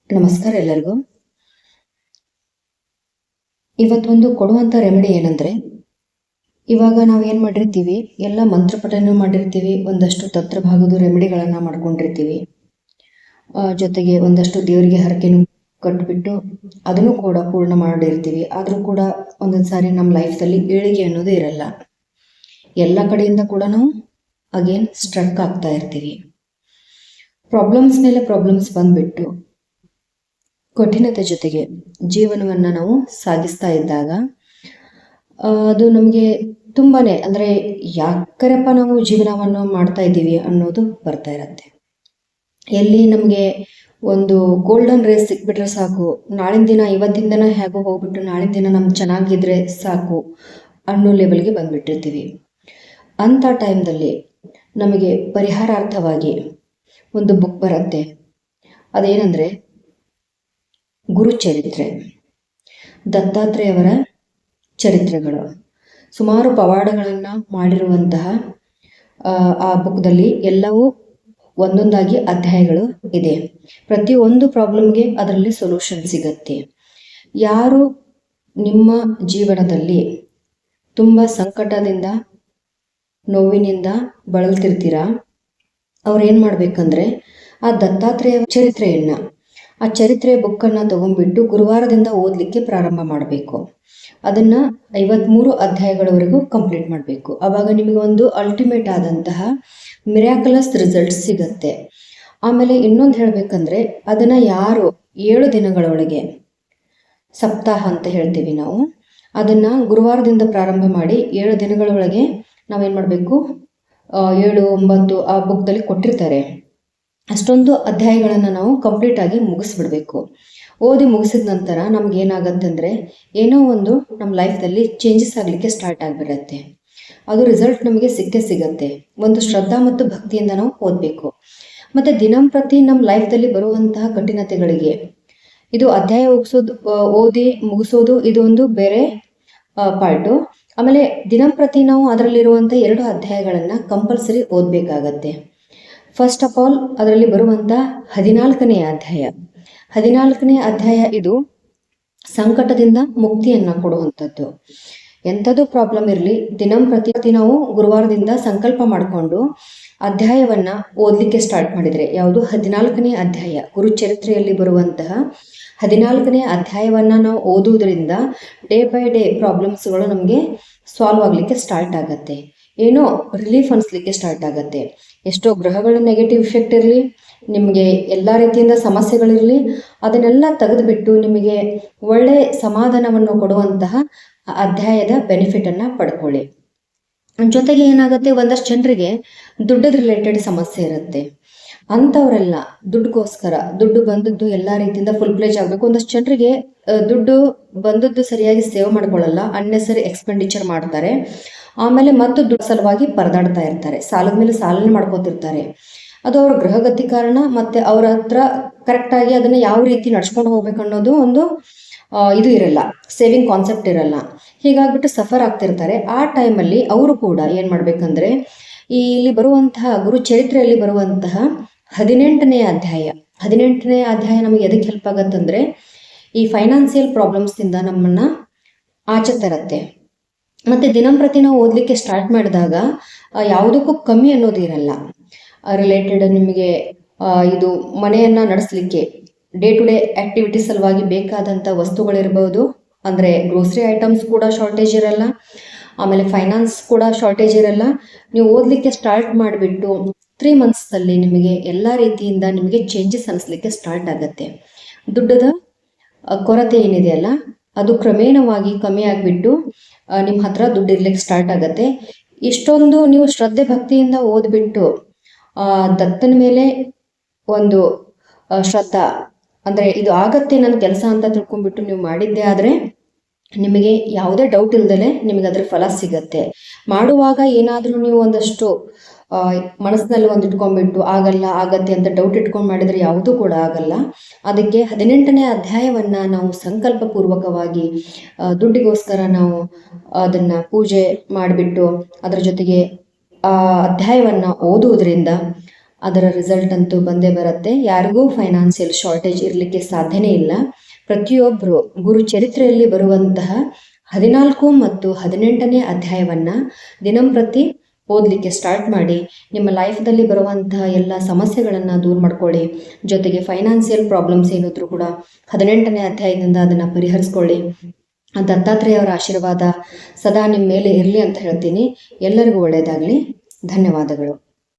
ನಮಸ್ಕಾರ ಎಲ್ಲರಿಗೂ. ಇವತ್ತೊಂದು ಕೊಡುವಂಥ ರೆಮಿಡಿ ಏನಂದರೆ, ಇವಾಗ ನಾವು ಏನು ಮಾಡಿರ್ತೀವಿ, ಎಲ್ಲ ಮಂತ್ರಪಠನ ಮಾಡಿರ್ತೀವಿ, ಒಂದಷ್ಟು ತಂತ್ರ ಭಾಗದ ರೆಮಿಡಿಗಳನ್ನು ಮಾಡ್ಕೊಂಡಿರ್ತೀವಿ. ಜೊತೆಗೆ ಒಂದಷ್ಟು ದೇವರಿಗೆ ಹರಕೆನೂ ಕಟ್ಟಿಬಿಟ್ಟು ಅದನ್ನು ಕೂಡ ಪೂರ್ಣ ಮಾಡಿರ್ತೀವಿ. ಆದರೂ ಕೂಡ ಒಂದೊಂದು ಸಾರಿ ನಮ್ಮ ಲೈಫಲ್ಲಿ ಏಳಿಗೆ ಅನ್ನೋದು ಇರಲ್ಲ. ಎಲ್ಲ ಕಡೆಯಿಂದ ಕೂಡ ನಾವು ಅಗೇನ್ ಸ್ಟ್ರಕ್ ಆಗ್ತಾ ಇರ್ತೀವಿ. ಪ್ರಾಬ್ಲಮ್ಸ್ ಮೇಲೆ ಪ್ರಾಬ್ಲಮ್ಸ್ ಬಂದುಬಿಟ್ಟು ಕಠಿಣತೆ ಜೊತೆಗೆ ಜೀವನವನ್ನು ನಾವು ಸಾಗಿಸ್ತಾ ಇದ್ದಾಗ ಅದು ನಮಗೆ ತುಂಬಾ ಅಂದರೆ ಯಾಕರಪ್ಪ ನಾವು ಜೀವನವನ್ನು ಮಾಡ್ತಾ ಇದ್ದೀವಿ ಅನ್ನೋದು ಬರ್ತಾ ಇರತ್ತೆ. ಎಲ್ಲಿ ನಮಗೆ ಒಂದು ಗೋಲ್ಡನ್ ರೇಸ್ ಸಿಕ್ಬಿಟ್ರೆ ಸಾಕು, ನಾಳಿನ ದಿನ ಇವತ್ತಿನ ದಿನ ಹೇಗೋ ಹೋಗ್ಬಿಟ್ಟು ನಾಳಿನ ದಿನ ನಮ್ಗೆ ಚೆನ್ನಾಗಿದ್ರೆ ಸಾಕು ಅನ್ನೋ ಲೆವೆಲ್ಗೆ ಬಂದುಬಿಟ್ಟಿರ್ತೀವಿ. ಅಂಥ ಟೈಮ್ದಲ್ಲಿ ನಮಗೆ ಪರಿಹಾರಾರ್ಥವಾಗಿ ಒಂದು ಬುಕ್ ಬರುತ್ತೆ. ಅದೇನೆಂದರೆ ಗುರುಚರಿತ್ರೆ, ದತ್ತಾತ್ರೇಯವರ ಚರಿತ್ರೆಗಳು. ಸುಮಾರು ಪವಾಡಗಳನ್ನು ಮಾಡಿರುವಂತಹ ಆ ಬುಕ್ದಲ್ಲಿ ಎಲ್ಲವೂ ಒಂದೊಂದಾಗಿ ಅಧ್ಯಾಯಗಳು ಇದೆ. ಪ್ರತಿಯೊಂದು ಪ್ರಾಬ್ಲಮ್ಗೆ ಅದರಲ್ಲಿ ಸೊಲ್ಯೂಷನ್ ಸಿಗತ್ತೆ. ಯಾರು ನಿಮ್ಮ ಜೀವನದಲ್ಲಿ ತುಂಬ ಸಂಕಟದಿಂದ ನೋವಿನಿಂದ ಬಳಲ್ತಿರ್ತೀರಾ, ಅವ್ರೇನು ಮಾಡಬೇಕಂದ್ರೆ ಆ ದತ್ತಾತ್ರೇಯ ಚರಿತ್ರೆಯನ್ನು, ಆ ಚರಿತ್ರೆ ಬುಕ್ಕನ್ನು ತಗೊಂಡ್ಬಿಟ್ಟು ಗುರುವಾರದಿಂದ ಓದಲಿಕ್ಕೆ ಪ್ರಾರಂಭ ಮಾಡಬೇಕು. ಅದನ್ನು 53 ಅಧ್ಯಾಯಗಳವರೆಗೂ ಕಂಪ್ಲೀಟ್ ಮಾಡಬೇಕು. ಆವಾಗ ನಿಮಗೆ ಒಂದು ಅಲ್ಟಿಮೇಟ್ ಆದಂತಹ ಮಿರಾಕಲಸ್ ರಿಸಲ್ಟ್ ಸಿಗತ್ತೆ. ಆಮೇಲೆ ಇನ್ನೊಂದು ಹೇಳಬೇಕಂದ್ರೆ, ಅದನ್ನು ಯಾರು 7 ದಿನಗಳೊಳಗೆ, ಸಪ್ತಾಹ ಅಂತ ಹೇಳ್ತೀವಿ ನಾವು, ಅದನ್ನು ಗುರುವಾರದಿಂದ ಪ್ರಾರಂಭ ಮಾಡಿ 7 ದಿನಗಳೊಳಗೆ ನಾವೇನು ಮಾಡಬೇಕು, 7, 9 ಆ ಬುಕ್ದಲ್ಲಿ ಕೊಟ್ಟಿರ್ತಾರೆ, ಅಷ್ಟೊಂದು ಅಧ್ಯಾಯಗಳನ್ನು ನಾವು ಕಂಪ್ಲೀಟಾಗಿ ಮುಗಿಸ್ಬಿಡ್ಬೇಕು. ಓದಿ ಮುಗಿಸಿದ ನಂತರ ನಮ್ಗೆ ಏನಾಗತ್ತಂದರೆ, ಏನೋ ಒಂದು ನಮ್ಮ ಲೈಫ್ದಲ್ಲಿ ಚೇಂಜಸ್ ಆಗಲಿಕ್ಕೆ ಸ್ಟಾರ್ಟ್ ಆಗಿಬಿಡತ್ತೆ. ಅದು ರಿಸಲ್ಟ್ ನಮಗೆ ಸಿಗತ್ತೆ. ಒಂದು ಶ್ರದ್ಧಾ ಮತ್ತು ಭಕ್ತಿಯಿಂದ ನಾವು ಓದಬೇಕು. ಮತ್ತು ದಿನಂಪ್ರತಿ ನಮ್ಮ ಲೈಫ್ದಲ್ಲಿ ಬರುವಂತಹ ಕಠಿಣತೆಗಳಿಗೆ ಇದು ಅಧ್ಯಾಯ ಓದಿ ಮುಗಿಸೋದು ಇದು ಒಂದು ಬೇರೆ ಪಾರ್ಟು. ಆಮೇಲೆ ದಿನಂಪ್ರತಿ ನಾವು ಅದರಲ್ಲಿರುವಂಥ 2 ಅಧ್ಯಾಯಗಳನ್ನು ಕಂಪಲ್ಸರಿ ಓದಬೇಕಾಗತ್ತೆ. ಫಸ್ಟ್ ಆಫ್ ಆಲ್ ಅದರಲ್ಲಿ ಬರುವಂಥ 14ನೇ ಅಧ್ಯಾಯ. 14ನೇ ಅಧ್ಯಾಯ ಇದು ಸಂಕಟದಿಂದ ಮುಕ್ತಿಯನ್ನು ಕೊಡುವಂಥದ್ದು. ಎಂಥದ್ದು ಪ್ರಾಬ್ಲಮ್ ಇರಲಿ, ದಿನಂಪ್ರತಿ ನಾವು ಗುರುವಾರದಿಂದ ಸಂಕಲ್ಪ ಮಾಡಿಕೊಂಡು ಅಧ್ಯಾಯವನ್ನು ಓದಲಿಕ್ಕೆ ಸ್ಟಾರ್ಟ್ ಮಾಡಿದರೆ, ಯಾವುದು 14ನೇ ಅಧ್ಯಾಯ ಗುರುಚರಿತ್ರೆಯಲ್ಲಿ ಬರುವಂತಹ 14ನೇ ಅಧ್ಯಾಯವನ್ನು ನಾವು ಓದುವುದರಿಂದ ಡೇ ಬೈ ಡೇ ಪ್ರಾಬ್ಲಮ್ಸ್ಗಳು ನಮಗೆ ಸಾಲ್ವ್ ಆಗಲಿಕ್ಕೆ ಸ್ಟಾರ್ಟ್ ಆಗುತ್ತೆ. ಏನೋ ರಿಲೀಫ್ ಅನಿಸ್ಲಿಕ್ಕೆ ಸ್ಟಾರ್ಟ್ ಆಗುತ್ತೆ. ಎಷ್ಟೋ ಗ್ರಹಗಳ ನೆಗೆಟಿವ್ ಇಫೆಕ್ಟ್ ಇರಲಿ, ನಿಮಗೆ ಎಲ್ಲ ರೀತಿಯಿಂದ ಸಮಸ್ಯೆಗಳಿರಲಿ, ಅದನ್ನೆಲ್ಲ ತೆಗೆದುಬಿಟ್ಟು ನಿಮಗೆ ಒಳ್ಳೆಯ ಸಮಾಧಾನವನ್ನು ಕೊಡುವಂತಹ ಅಧ್ಯಾಯದ ಬೆನಿಫಿಟನ್ನು ಪಡ್ಕೊಳ್ಳಿ. ಜೊತೆಗೆ ಏನಾಗುತ್ತೆ, ಒಂದಷ್ಟು ಜನರಿಗೆ ದುಡ್ಡದ ರಿಲೇಟೆಡ್ ಸಮಸ್ಯೆ ಇರುತ್ತೆ. ಅಂಥವರೆಲ್ಲ ದುಡ್ಡುಗೋಸ್ಕರ, ದುಡ್ಡು ಬಂದದ್ದು ಎಲ್ಲ ರೀತಿಯಿಂದ ಫುಲ್ ಪ್ಲೇಜ್ ಆಗಬೇಕು. ಒಂದಷ್ಟು ಜನರಿಗೆ ದುಡ್ಡು ಬಂದದ್ದು ಸರಿಯಾಗಿ ಸೇವ್ ಮಾಡ್ಕೊಳ್ಳಲ್ಲ, ಅನ್ನೆಸರಿ ಎಕ್ಸ್ಪೆಂಡಿಚರ್ ಮಾಡ್ತಾರೆ. ಆಮೇಲೆ ಮತ್ತು ದುಡ್ಡು ಸಲುವಾಗಿ ಪರದಾಡ್ತಾ ಇರ್ತಾರೆ, ಸಾಲದ ಮೇಲೆ ಸಾಲನೆ ಮಾಡ್ಕೋತಿರ್ತಾರೆ. ಅದು ಅವ್ರ ಗ್ರಹಗತಿ ಕಾರಣ, ಮತ್ತು ಅವ್ರ ಹತ್ರ ಕರೆಕ್ಟಾಗಿ ಅದನ್ನು ಯಾವ ರೀತಿ ನಡ್ಸ್ಕೊಂಡು ಹೋಗ್ಬೇಕು ಅನ್ನೋದು ಒಂದು ಇದು ಇರಲ್ಲ, ಸೇವಿಂಗ್ ಕಾನ್ಸೆಪ್ಟ್ ಇರಲ್ಲ. ಹೀಗಾಗ್ಬಿಟ್ಟು ಸಫರ್ ಆಗ್ತಿರ್ತಾರೆ. ಆ ಟೈಮಲ್ಲಿ ಅವರು ಕೂಡ ಏನು ಮಾಡಬೇಕಂದ್ರೆ, ಇಲ್ಲಿ ಬರುವಂತಹ ಗುರುಚರಿತ್ರೆಯಲ್ಲಿ ಬರುವಂತಹ 18ನೇ ಅಧ್ಯಾಯ ನಮಗೆ ಎದಕ್ಕೆ ಹೆಲ್ಪ್ ಆಗತ್ತಂದರೆ, ಈ ಫೈನಾನ್ಸಿಯಲ್ ಪ್ರಾಬ್ಲಮ್ಸಿಂದ ನಮ್ಮನ್ನು ಆಚೆ ತರುತ್ತೆ. ಮತ್ತು ದಿನಂಪ್ರತಿ ನಾವು ಓದಲಿಕ್ಕೆ ಸ್ಟಾರ್ಟ್ ಮಾಡಿದಾಗ ಯಾವುದಕ್ಕೂ ಕಮ್ಮಿ ಅನ್ನೋದು ಇರಲ್ಲ. ರಿಲೇಟೆಡ್ ನಿಮಗೆ ಇದು ಮನೆಯನ್ನು ನಡೆಸಲಿಕ್ಕೆ ಡೇ ಟು ಡೇ ಆ್ಯಕ್ಟಿವಿಟಿ ಸಲುವಾಗಿ ಬೇಕಾದಂಥ ವಸ್ತುಗಳಿರ್ಬೋದು, ಅಂದರೆ ಗ್ರೋಸರಿ ಐಟಮ್ಸ್ ಕೂಡ ಶಾರ್ಟೇಜ್ ಇರಲ್ಲ, ಆಮೇಲೆ ಫೈನಾನ್ಸ್ ಕೂಡ ಶಾರ್ಟೇಜ್ ಇರಲ್ಲ. ನೀವು ಓದಲಿಕ್ಕೆ ಸ್ಟಾರ್ಟ್ ಮಾಡಿಬಿಟ್ಟು 3 ಮಂತ್ಸಲ್ಲಿ ನಿಮಗೆ ಎಲ್ಲ ರೀತಿಯಿಂದ ನಿಮಗೆ ಚೇಂಜಸ್ ಅನಿಸ್ಲಿಕ್ಕೆ ಸ್ಟಾರ್ಟ್ ಆಗುತ್ತೆ. ದುಡ್ಡದ ಕೊರತೆ ಏನಿದೆಯಲ್ಲ ಅದು ಕ್ರಮೇಣವಾಗಿ ಕಮ್ಮಿ ಆಗಿಬಿಟ್ಟು ನಿಮ್ಮ ಹತ್ರ ದುಡ್ಡು ಇರ್ಲಿಕ್ಕೆ ಸ್ಟಾರ್ಟ್ ಆಗುತ್ತೆ. ಇಷ್ಟೊಂದು ನೀವು ಶ್ರದ್ಧೆ ಭಕ್ತಿಯಿಂದ ಓದ್ಬಿಟ್ಟು ದತ್ತನ ಮೇಲೆ ಒಂದು ಶ್ರದ್ಧಾ, ಅಂದರೆ ಇದು ಆಗತ್ತೆ ನನ್ನ ಕೆಲಸ ಅಂತ ತಿಳ್ಕೊಂಡ್ಬಿಟ್ಟು ನೀವು ಮಾಡಿದ್ದೆ ಆದರೆ ನಿಮಗೆ ಯಾವುದೇ ಡೌಟ್ ಇಲ್ದಲೆ ನಿಮಗೆ ಅದರ ಫಲ ಸಿಗತ್ತೆ. ಮಾಡುವಾಗ ಏನಾದರೂ ನೀವು ಒಂದಷ್ಟು ಮನಸ್ಸಿನಲ್ಲಿ ಒಂದು ಇಟ್ಕೊಂಡ್ಬಿಟ್ಟು ಆಗತ್ತೆ ಅಂತ ಡೌಟ್ ಇಟ್ಕೊಂಡು ಮಾಡಿದರೆ ಯಾವುದೂ ಕೂಡ ಆಗಲ್ಲ. ಅದಕ್ಕೆ 18ನೇ ಅಧ್ಯಾಯವನ್ನು ನಾವು ಸಂಕಲ್ಪಪೂರ್ವಕವಾಗಿ ದುಡ್ಡಿಗೋಸ್ಕರ ನಾವು ಅದನ್ನು ಪೂಜೆ ಮಾಡಿಬಿಟ್ಟು ಅದರ ಜೊತೆಗೆ ಆ ಅಧ್ಯಾಯವನ್ನು ಓದುವುದರಿಂದ ಅದರ ರಿಸಲ್ಟ್ ಅಂತೂ ಬಂದೇ ಬರುತ್ತೆ. ಯಾರಿಗೂ ಫೈನಾನ್ಷಿಯಲ್ ಶಾರ್ಟೇಜ್ ಇರಲಿಕ್ಕೆ ಸಾಧ್ಯನೇ ಇಲ್ಲ. ಪ್ರತಿಯೊಬ್ಬರು ಗುರು ಚರಿತ್ರೆಯಲ್ಲಿ ಬರುವಂತಹ 14 ಮತ್ತು 18ನೇ ಅಧ್ಯಾಯವನ್ನು ದಿನಂಪ್ರತಿ ಓದಲಿಕ್ಕೆ ಸ್ಟಾರ್ಟ್ ಮಾಡಿ ನಿಮ್ಮ ಲೈಫ್ದಲ್ಲಿ ಬರುವಂತಹ ಎಲ್ಲ ಸಮಸ್ಯೆಗಳನ್ನು ದೂರ ಮಾಡ್ಕೊಳ್ಳಿ. ಜೊತೆಗೆ ಫೈನಾನ್ಷಿಯಲ್ ಪ್ರಾಬ್ಲಮ್ಸ್ ಏನಿದ್ರು ಕೂಡ 18ನೇ ಅಧ್ಯಾಯದಿಂದ ಅದನ್ನು ಪರಿಹರಿಸ್ಕೊಳ್ಳಿ. ದತ್ತಾತ್ರೇಯ ಅವರ ಆಶೀರ್ವಾದ ಸದಾ ನಿಮ್ಮ ಮೇಲೆ ಇರಲಿ ಅಂತ ಹೇಳ್ತೀನಿ. ಎಲ್ಲರಿಗೂ ಒಳ್ಳೆಯದಾಗಲಿ. ಧನ್ಯವಾದಗಳು.